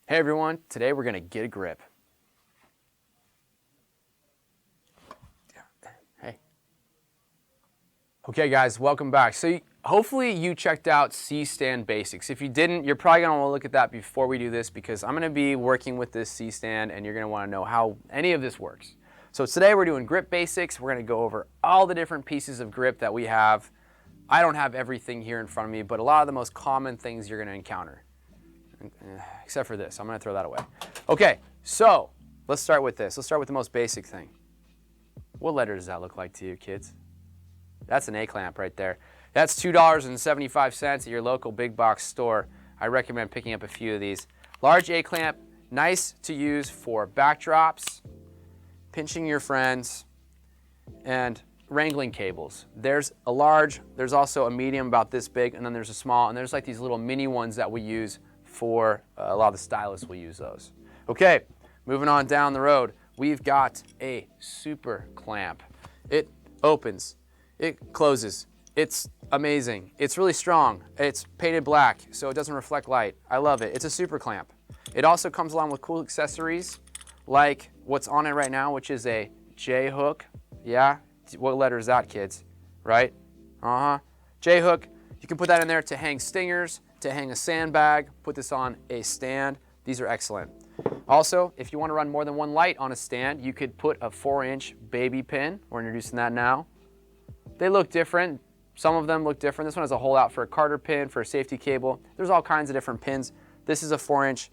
Hey everyone, today we're gonna get a grip. Hey. Okay guys, welcome back. So hopefully you checked out C-Stand Basics. If you didn't, you're probably gonna wanna look at that before we do this because I'm gonna be working with this C-Stand and you're gonna wanna know how any of this works. So today we're doing grip basics. We're gonna go over all the different pieces of grip that we have. I don't have everything here in front of me, but a lot of the most common things you're gonna encounter. Except for this, I'm gonna throw that away. Okay, so let's start with this. Let's start with the most basic thing. What letter does that look like to you, kids? That's an A-clamp right there. That's $2.75 at your local big box store. I recommend picking up a few of these. Large A-clamp, nice to use for backdrops, pinching your friends, and wrangling cables. There's a large, there's also a medium about this big, and then there's a small, and there's like these little mini ones that we use for a lot of the stylists will use those. Okay, moving on down the road, we've got a super clamp. It opens, it closes, it's amazing. It's really strong. It's painted black, so it doesn't reflect light. I love it. It's a super clamp. It also comes along with cool accessories like what's on it right now, which is a J hook. Yeah, what letter is that, kids? Right? J hook. You can put that in there to hang stingers, to hang a sandbag, put this on a stand. These are excellent. Also, if you want to run more than one light on a stand, you could put a 4-inch baby pin. We're introducing that now. They look different. Some of them look different. This one has a hole out for a Carter pin, for a safety cable. There's all kinds of different pins. This is a 4-inch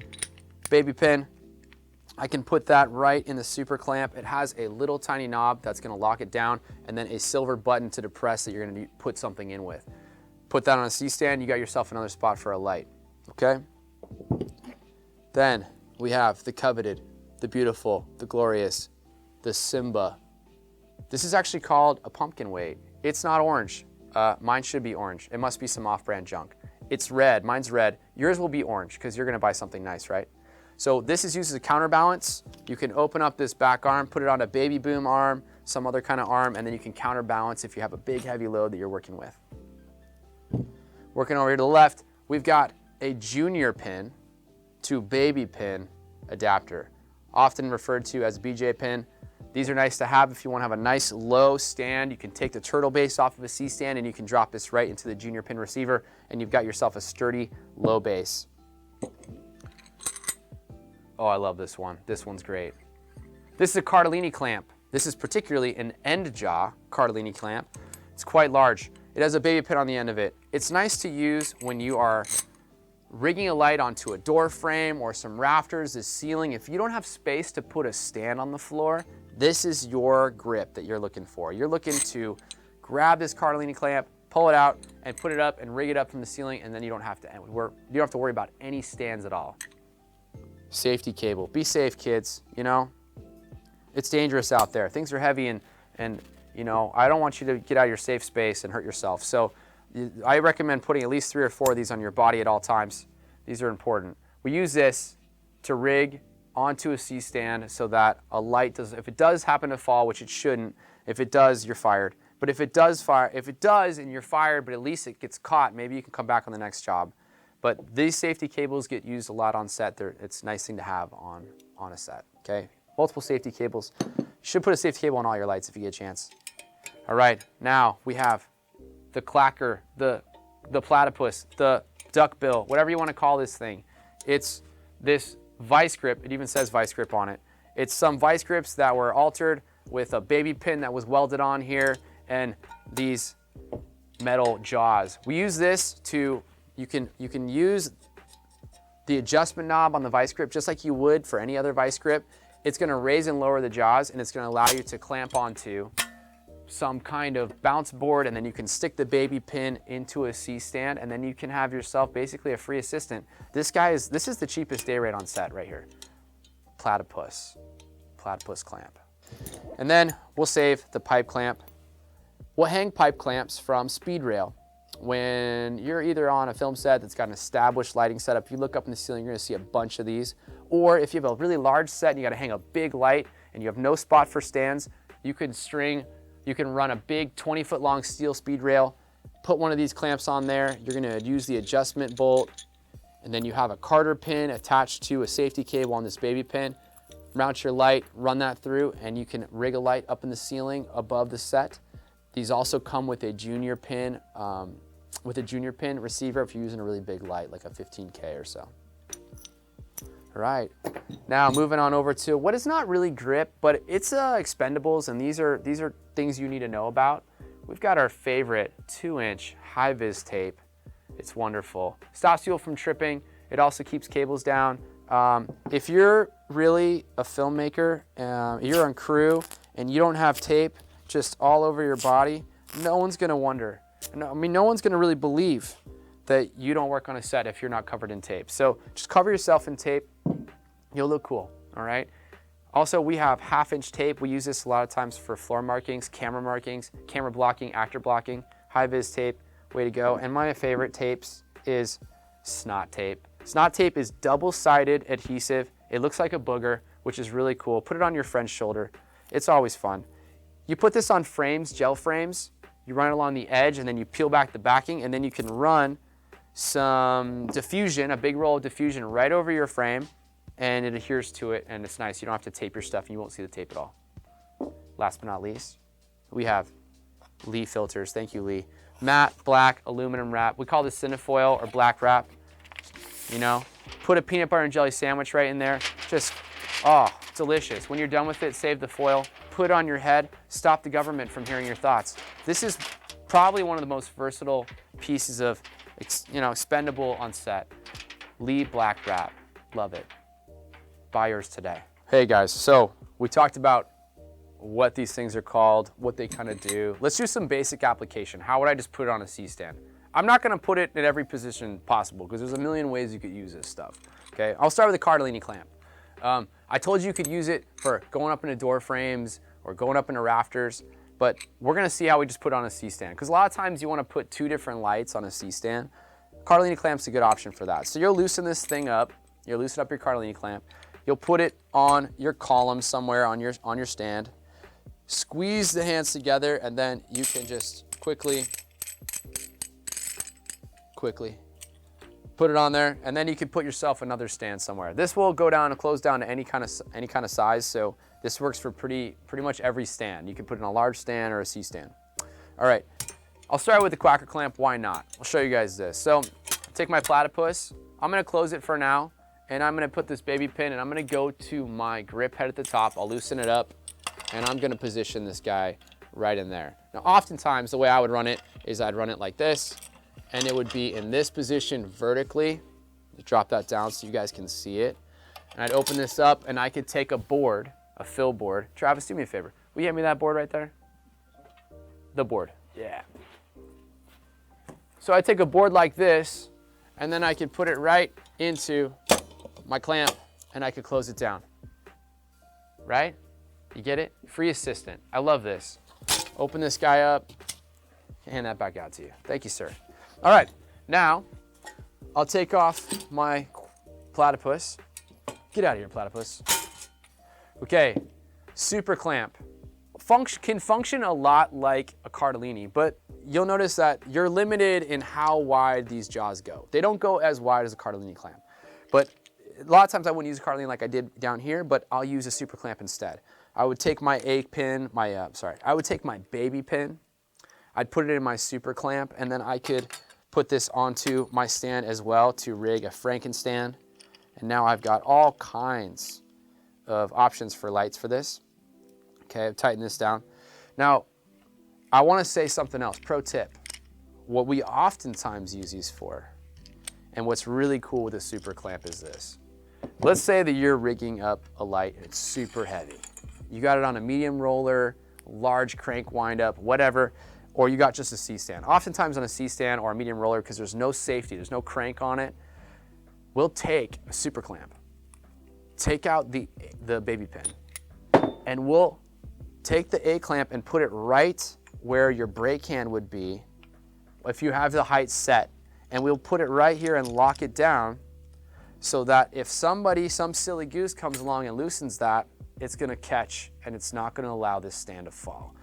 baby pin. I can put that right in the super clamp. It has a little tiny knob that's going to lock it down and then a silver button to depress that you're going to put something in with. Put that on a C-stand, you got yourself another spot for a light, okay? Then we have the coveted, the beautiful, the glorious, the Simba. This is actually called a pumpkin weight. It's not orange. Mine should be orange. It must be some off-brand junk. It's red, mine's red. Yours will be orange because you're gonna buy something nice, right? So this is used as a counterbalance. You can open up this back arm, put it on a baby boom arm, some other kind of arm, and then you can counterbalance if you have a big heavy load that you're working with. Working over here to the left, we've got a junior pin to baby pin adapter, often referred to as BJ pin. These are nice to have if you want to have a nice low stand. You can take the turtle base off of a C-stand and you can drop this right into the junior pin receiver and you've got yourself a sturdy low base. Oh, I love this one. This one's great. This is a Cardellini clamp. This is particularly an end jaw Cardellini clamp. It's quite large. It has a baby pin on the end of it. It's nice to use when you are rigging a light onto a door frame or some rafters, the ceiling. If you don't have space to put a stand on the floor, this is your grip that you're looking for. You're looking to grab this Cardellini clamp, pull it out, and put it up and rig it up from the ceiling, and then you don't have to worry about any stands at all. Safety cable. Be safe, kids, you know? It's dangerous out there. Things are heavy and you know, I don't want you to get out of your safe space and hurt yourself. So I recommend putting at least 3 or 4 of these on your body at all times. These are important. We use this to rig onto a C-stand so that a light does, if it does happen to fall, which it shouldn't, if it does, you're fired. But if it does and you're fired, but at least it gets caught, maybe you can come back on the next job. But these safety cables get used a lot on set. It's a nice thing to have on a set, okay? Multiple safety cables. You should put a safety cable on all your lights if you get a chance. All right, now we have the clacker, the platypus, the duckbill, whatever you want to call this thing. It's this vice grip. It even says vice grip on it. It's some vice grips that were altered with a baby pin that was welded on here and these metal jaws. We use this to, you can use the adjustment knob on the vice grip just like you would for any other vice grip. It's going to raise and lower the jaws and it's going to allow you to clamp onto some kind of bounce board, and then you can stick the baby pin into a C-stand, and then you can have yourself basically a free assistant. This is the cheapest day rate on set right here. Platypus clamp. And then we'll save the pipe clamp. We'll hang pipe clamps from speed rail. When you're either on a film set that's got an established lighting setup, if you look up in the ceiling, you're gonna see a bunch of these. Or if you have a really large set and you gotta hang a big light and you have no spot for stands, you can run a big 20-foot long steel speed rail, put one of these clamps on there. You're gonna use the adjustment bolt and then you have a Carter pin attached to a safety cable on this baby pin. Mount your light, run that through, and you can rig a light up in the ceiling above the set. These also come with a junior pin receiver if you're using a really big light, like a 15K or so. All right, now moving on over to what is not really grip, but it's expendables, and these are things you need to know about. We've got our favorite 2-inch high-vis tape. It's wonderful. Stops people from tripping. It also keeps cables down. If you're really a filmmaker, you're on crew, and you don't have tape just all over your body, no one's gonna wonder. I mean, no one's gonna really believe that you don't work on a set if you're not covered in tape. So just cover yourself in tape. You'll look cool, all right? Also, we have 1/2-inch tape. We use this a lot of times for floor markings, camera blocking, actor blocking, high-vis tape, way to go. And my favorite tapes is snot tape. Snot tape is double-sided adhesive. It looks like a booger, which is really cool. Put it on your friend's shoulder. It's always fun. You put this on frames, gel frames. You run it along the edge, and then you peel back the backing, and then you can run some diffusion, a big roll of diffusion right over your frame, and it adheres to it, and it's nice. You don't have to tape your stuff, and you won't see the tape at all. Last but not least, we have Lee filters. Thank you, Lee. Matte, black, aluminum wrap. We call this cinefoil or black wrap. You know, put a peanut butter and jelly sandwich right in there. Just, oh, delicious. When you're done with it, save the foil, put it on your head, stop the government from hearing your thoughts. This is probably one of the most versatile pieces of, expendable on set. Lee black wrap. Love it. Buy yours today. Hey guys, so we talked about what these things are called, what they kind of do. Let's do some basic application. How would I just put it on a C-stand? I'm not gonna put it in every position possible because there's a million ways you could use this stuff, okay? I'll start with the Cardellini clamp. I told you could use it for going up into door frames or going up into rafters, but we're gonna see how we just put it on a C-stand because a lot of times you wanna put 2 different lights on a C-stand. Cardellini clamp's a good option for that. So you'll loosen this thing up, you'll loosen up your Cardellini clamp, you'll put it on your column somewhere on your stand, squeeze the hands together, and then you can just quickly put it on there, and then you can put yourself another stand somewhere. This will go down and close down to any kind of size, so this works for pretty much every stand. You can put it in a large stand or a C-stand. All right, I'll start with the Quacker clamp. Why not? I'll show you guys this. So take my platypus. I'm gonna close it for now, and I'm gonna put this baby pin, and I'm gonna go to my grip head at the top. I'll loosen it up, and I'm gonna position this guy right in there. Now, oftentimes, the way I would run it is I'd run it like this, and it would be in this position vertically. Drop that down so you guys can see it. And I'd open this up, and I could take a board, a fill board. Travis, do me a favor. Will you hand me that board right there? The board, yeah. So I take a board like this, and then I could put it right into my clamp, and I could close it down, right? You get it? Free assistant. I love this. Open this guy up, hand that back out to you. Thank you, sir. All right, now I'll take off my platypus. Get out of here, platypus. Okay, super clamp. Can function a lot like a Cardellini, but you'll notice that you're limited in how wide these jaws go. They don't go as wide as a Cardellini clamp, but a lot of times I wouldn't use a Cardellini like I did down here, but I'll use a super clamp instead. I would take my I would take my baby pin, I'd put it in my super clamp, and then I could put this onto my stand as well to rig a Frankenstand. And now I've got all kinds of options for lights for this. Okay, I've tightened this down. Now, I wanna say something else, pro tip. What we oftentimes use these for, and what's really cool with a super clamp is this. Let's say that you're rigging up a light and it's super heavy. You got it on a medium roller, large crank windup, whatever, or you got just a C-stand. Oftentimes on a C-stand or a medium roller, because there's no safety, there's no crank on it, we'll take a super clamp, take out the baby pin, and we'll take the A-clamp and put it right where your brake hand would be if you have the height set. And we'll put it right here and lock it down so that if some silly goose comes along and loosens that, it's gonna catch and it's not gonna allow this stand to fall.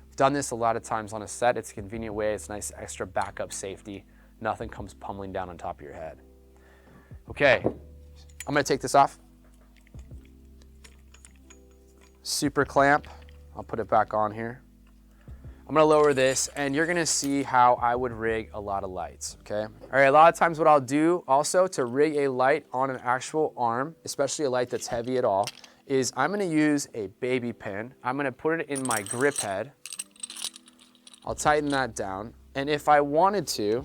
I've done this a lot of times on a set. It's a convenient way. It's nice extra backup safety. Nothing comes pummeling down on top of your head. Okay, I'm gonna take this off. Super clamp, I'll put it back on here. I'm gonna lower this and you're gonna see how I would rig a lot of lights, okay? All right, a lot of times what I'll do also to rig a light on an actual arm, especially a light that's heavy at all, is I'm gonna use a baby pin. I'm gonna put it in my grip head. I'll tighten that down. And if I wanted to,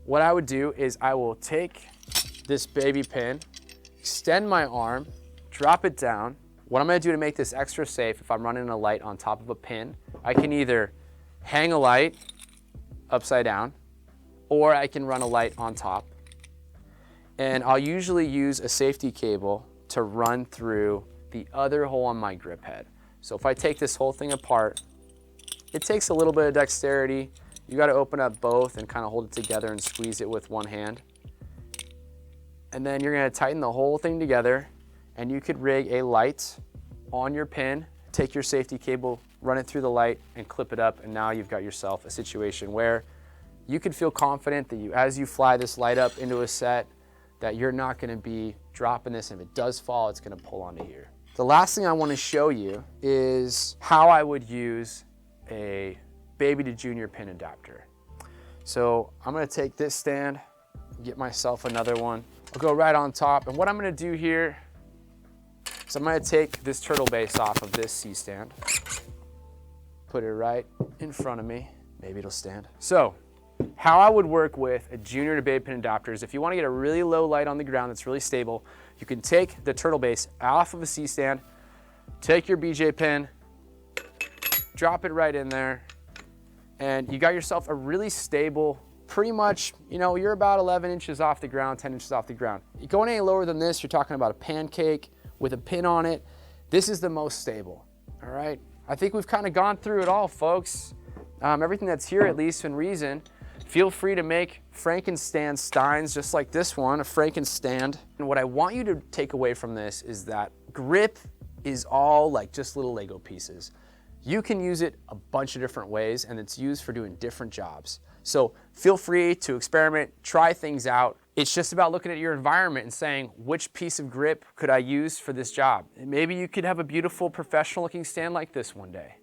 what I would do is I will take this baby pin, extend my arm, drop it down. What I'm gonna do to make this extra safe, if I'm running a light on top of a pin, I can either hang a light upside down, or I can run a light on top. And I'll usually use a safety cable to run through the other hole on my grip head. So if I take this whole thing apart, it takes a little bit of dexterity. You gotta open up both and kind of hold it together and squeeze it with one hand. And then you're gonna tighten the whole thing together, and you could rig a light on your pin, take your safety cable, run it through the light and clip it up, and now you've got yourself a situation where you can feel confident that as you fly this light up into a set, that you're not gonna be dropping this, and if it does fall, it's gonna pull onto here. The last thing I wanna show you is how I would use a baby to junior pin adapter. So I'm gonna take this stand, get myself another one. I'll go right on top, and what I'm gonna do here is I'm gonna take this turtle base off of this C-stand, put it right in front of me. Maybe it'll stand. So, how I would work with a junior to baby pin adapter is if you wanna get a really low light on the ground that's really stable, you can take the turtle base off of a C-stand, take your BJ pin, drop it right in there, and you got yourself a really stable, pretty much, you know, you're about 11 inches off the ground, 10 inches off the ground. You going any lower than this, you're talking about a pancake with a pin on it. This is the most stable, all right? I think we've kind of gone through it all, folks. Everything that's here, at least in reason. Feel free to make Frankenstand steins just like this one, a Frankenstand. And what I want you to take away from this is that grip is all like just little Lego pieces. You can use it a bunch of different ways, and it's used for doing different jobs. So feel free to experiment, try things out. It's just about looking at your environment and saying, which piece of grip could I use for this job? And maybe you could have a beautiful professional looking stand like this one day.